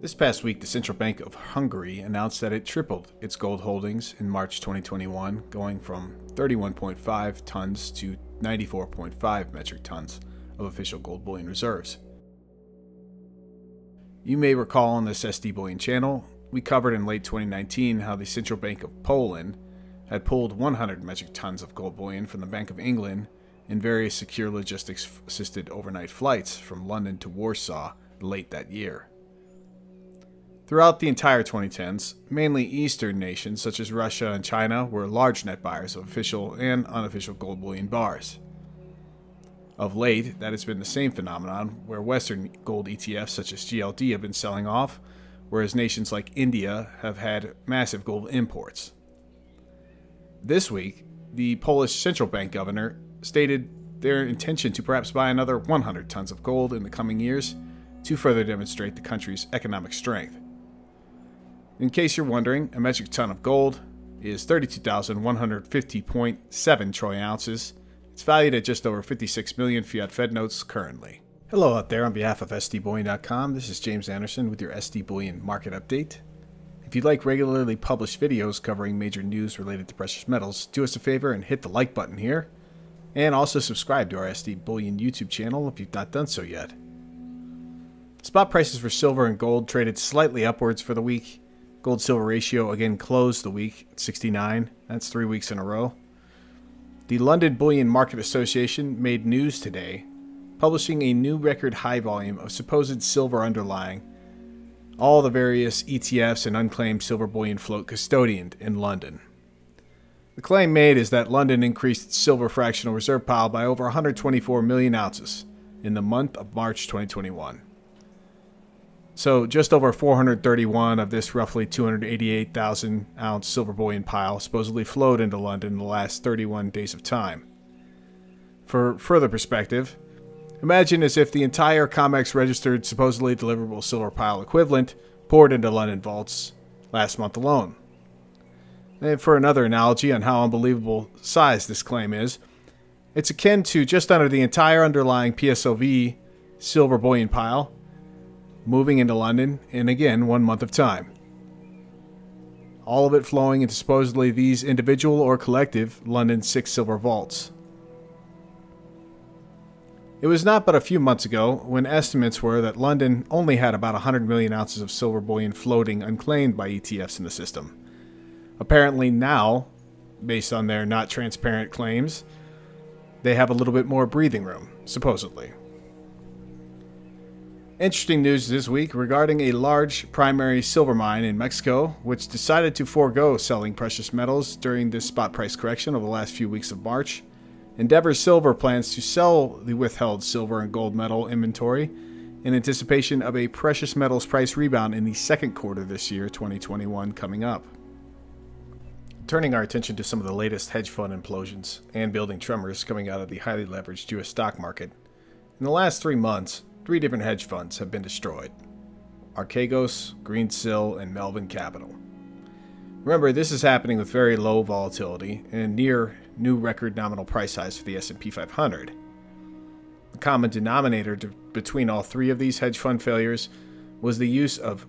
This past week, the Central Bank of Hungary announced that it tripled its gold holdings in March 2021, going from 31.5 tons to 94.5 metric tons of official gold bullion reserves. You may recall on this SD Bullion channel, we covered in late 2019 how the Central Bank of Poland had pulled 100 metric tons of gold bullion from the Bank of England in various secure logistics-assisted overnight flights from London to Warsaw late that year. Throughout the entire 2010s, mainly Eastern nations such as Russia and China were large net buyers of official and unofficial gold bullion bars. Of late, that has been the same phenomenon where Western gold ETFs such as GLD have been selling off, whereas nations like India have had massive gold imports. This week, the Polish central bank governor stated their intention to perhaps buy another 100 tons of gold in the coming years to further demonstrate the country's economic strength. In case you're wondering, a metric ton of gold is 32,150.7 troy ounces. It's valued at just over 56 million fiat Fed notes currently. Hello out there, on behalf of SDBullion.com, this is James Anderson with your SD Bullion market update. If you'd like regularly published videos covering major news related to precious metals, do us a favor and hit the like button here. And also subscribe to our SD Bullion YouTube channel if you've not done so yet. Spot prices for silver and gold traded slightly upwards for the week. Gold-silver ratio again closed the week at 69. That's 3 weeks in a row. The London Bullion Market Association made news today, publishing a new record high volume of supposed silver underlying all the various ETFs and unclaimed silver bullion float custodianed in London. The claim made is that London increased its silver fractional reserve pile by over 124 million ounces in the month of March 2021. So just over 431 of this roughly 288,000 ounce silver bullion pile supposedly flowed into London in the last 31 days of time. For further perspective, imagine as if the entire COMEX registered supposedly deliverable silver pile equivalent poured into London vaults last month alone. And for another analogy on how unbelievable size this claim is, it's akin to just under the entire underlying PSLV silver bullion pile moving into London in, again, 1 month of time. All of it flowing into supposedly these individual or collective London 6 silver vaults. It was not but a few months ago when estimates were that London only had about 100 million ounces of silver bullion floating unclaimed by ETFs in the system. Apparently now, based on their not transparent claims, they have a little bit more breathing room, supposedly. Interesting news this week regarding a large primary silver mine in Mexico, which decided to forego selling precious metals during this spot price correction over the last few weeks of March. Endeavor Silver plans to sell the withheld silver and gold metal inventory in anticipation of a precious metals price rebound in the second quarter this year, 2021, coming up. Turning our attention to some of the latest hedge fund implosions and building tremors coming out of the highly leveraged U.S. stock market. In the last 3 months, 3 different hedge funds have been destroyed: Archegos, Greensill, and Melvin Capital. Remember, this is happening with very low volatility and near new record nominal price highs for the S&P 500. The common denominator between all 3 of these hedge fund failures was the use of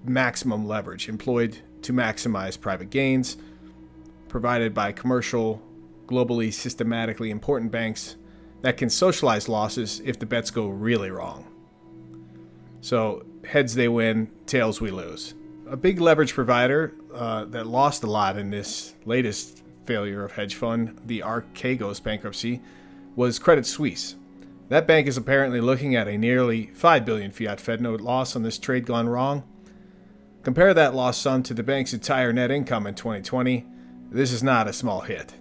maximum leverage employed to maximize private gains provided by commercial, globally systematically important banks that can socialize losses if the bets go really wrong. So, heads they win, tails we lose. A big leverage provider that lost a lot in this latest failure of hedge fund, the Archegos bankruptcy, was Credit Suisse. That bank is apparently looking at a nearly 5 billion fiat Fed note loss on this trade gone wrong. Compare that loss sum to the bank's entire net income in 2020. This is not a small hit.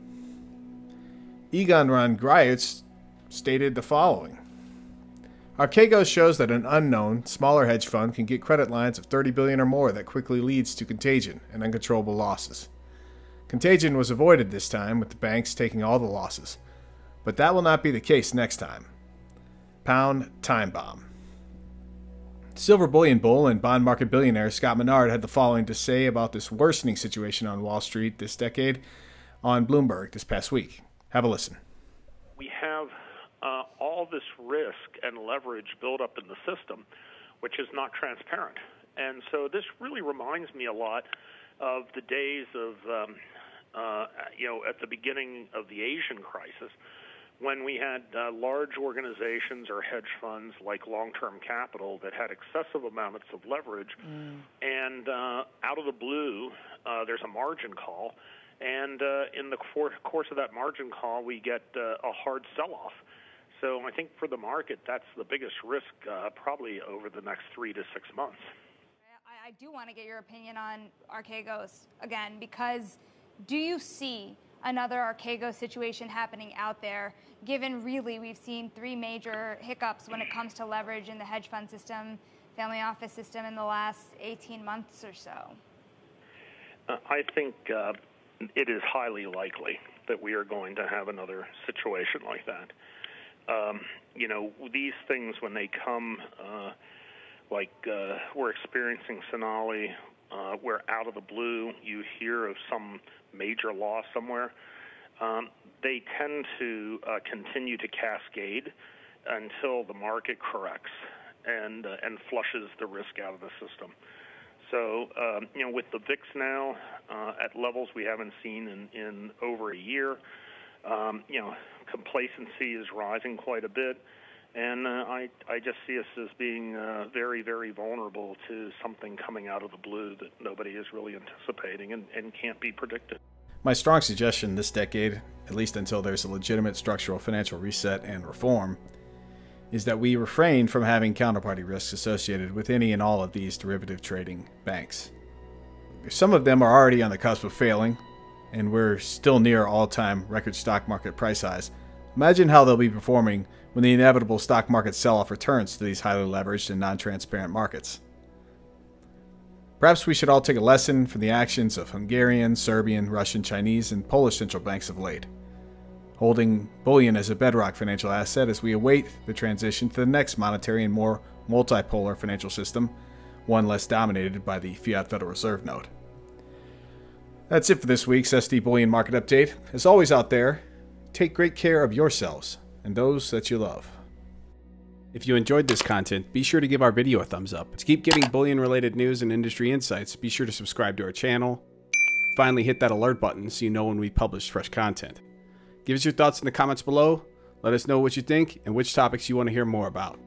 Egon Ron Gruytz stated the following: Archegos shows that an unknown, smaller hedge fund can get credit lines of 30 billion or more that quickly leads to contagion and uncontrollable losses. Contagion was avoided this time with the banks taking all the losses, but that will not be the case next time. Pound time bomb. Silver bullion bull and bond market billionaire Scott Menard had the following to say about this worsening situation on Wall Street this decade on Bloomberg this past week. Have a listen. We have all this risk and leverage built up in the system, which is not transparent. And so this really reminds me a lot of the days of, at the beginning of the Asian crisis, when we had large organizations or hedge funds like long-term capital that had excessive amounts of leverage, and out of the blue, there's a margin call, and in the course of that margin call, we get a hard sell-off. So I think for the market, that's the biggest risk probably over the next 3 to 6 months. I do want to get your opinion on Archegos again, because do you see another Archegos situation happening out there, given really we've seen 3 major hiccups when it comes to leverage in the hedge fund system, family office system in the last 18 months or so? I think it is highly likely that we are going to have another situation like that. These things, when they come, we're experiencing Sonali, where out of the blue you hear of some major loss somewhere, they tend to continue to cascade until the market corrects and flushes the risk out of the system. So, with the VIX now at levels we haven't seen in over a year, complacency is rising quite a bit. And I just see us as being very, very vulnerable to something coming out of the blue that nobody is really anticipating and can't be predicted. My strong suggestion this decade, at least until there's a legitimate structural financial reset and reform, is that we refrain from having counterparty risks associated with any and all of these derivative trading banks. Some of them are already on the cusp of failing, and we're still near all-time record stock market price highs. Imagine how they'll be performing when the inevitable stock market sell-off returns to these highly leveraged and non-transparent markets. Perhaps we should all take a lesson from the actions of Hungarian, Serbian, Russian, Chinese, and Polish central banks of late, holding bullion as a bedrock financial asset as we await the transition to the next monetary and more multipolar financial system, one less dominated by the fiat Federal Reserve note. That's it for this week's SD Bullion Market Update. As always out there, take great care of yourselves and those that you love. If you enjoyed this content, be sure to give our video a thumbs up. To keep getting bullion-related news and industry insights, be sure to subscribe to our channel. Finally, hit that alert button so you know when we publish fresh content. Give us your thoughts in the comments below. Let us know what you think and which topics you want to hear more about.